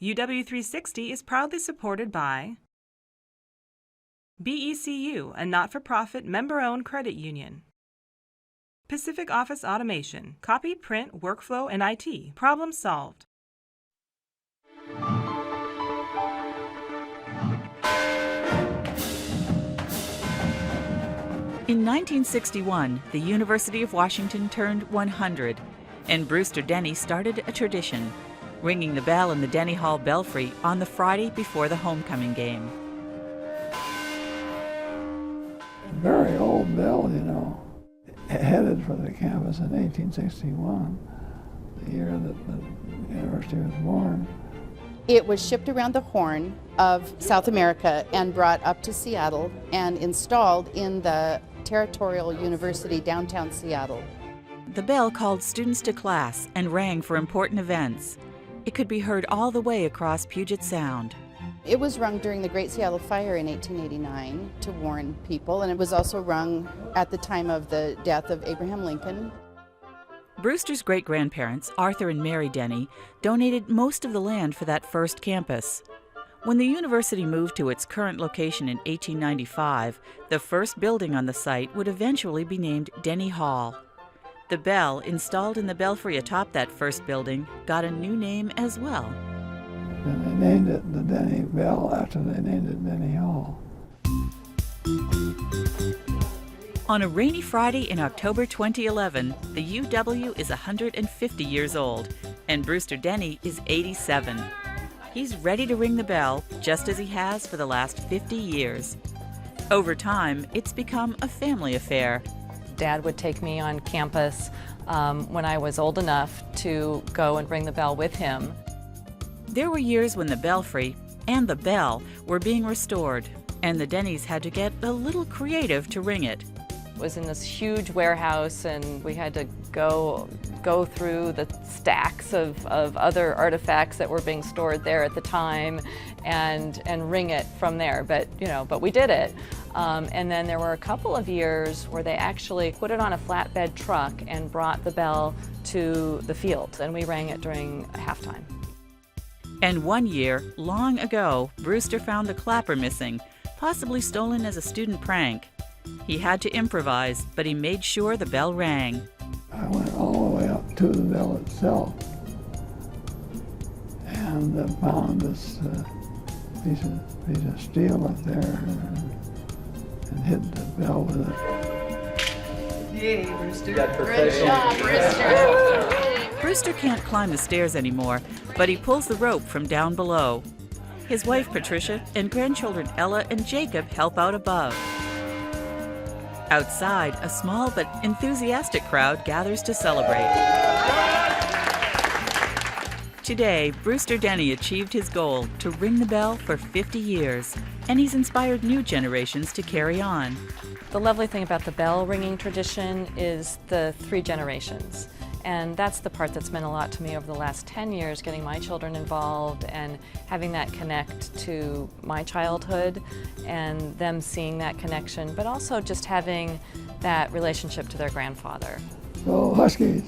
UW360 is proudly supported by BECU, a not-for-profit member-owned credit union. Pacific Office Automation, copy, print, workflow, and IT. Problem solved. In 1961, the University of Washington turned 100, and Brewster Denny started a tradition, ringing the bell in the Denny Hall belfry on the Friday before the homecoming game. A very old bell, you know, headed for the campus in 1861, the year that the university was born. It was shipped around the Horn of South America and brought up to Seattle and installed in the Territorial University downtown Seattle. The bell called students to class and rang for important events. It could be heard all the way across Puget Sound. It was rung during the Great Seattle Fire in 1889 to warn people, and it was also rung at the time of the death of Abraham Lincoln. Brewster's great-grandparents, Arthur and Mary Denny, donated most of the land for that first campus. When the university moved to its current location in 1895, the first building on the site would eventually be named Denny Hall. The bell, installed in the belfry atop that first building, got a new name as well. And they named it the Denny Bell after they named it Denny Hall. On a rainy Friday in October 2011, the UW is 150 years old, and Brewster Denny is 87. He's ready to ring the bell, just as he has for the last 50 years. Over time, it's become a family affair. Dad would take me on campus when I was old enough to go and ring the bell with him. There were years when the belfry and the bell were being restored, and the Dennys had to get a little creative to ring it. It was in this huge warehouse, and we had to go through the stacks of other artifacts that were being stored there at the time and ring it from there. But we did it. And then there were a couple of years where they actually put it on a flatbed truck and brought the bell to the field, and we rang it during halftime. And one year, long ago, Brewster found the clapper missing, possibly stolen as a student prank. He had to improvise, but he made sure the bell rang. I went all the way up to the bell itself and found this piece of steel up there and hit the bell with it. Yay, Brewster. Great job, Brewster. Brewster can't climb the stairs anymore, but he pulls the rope from down below. His wife, Patricia, and grandchildren Ella and Jacob help out above. Outside, a small but enthusiastic crowd gathers to celebrate. Today, Brewster Denny achieved his goal to ring the bell for 50 years, and he's inspired new generations to carry on. The lovely thing about the bell ringing tradition is the 3 generations. And that's the part that's meant a lot to me over the last 10 years, getting my children involved and having that connect to my childhood and them seeing that connection, but also just having that relationship to their grandfather. Go Huskies!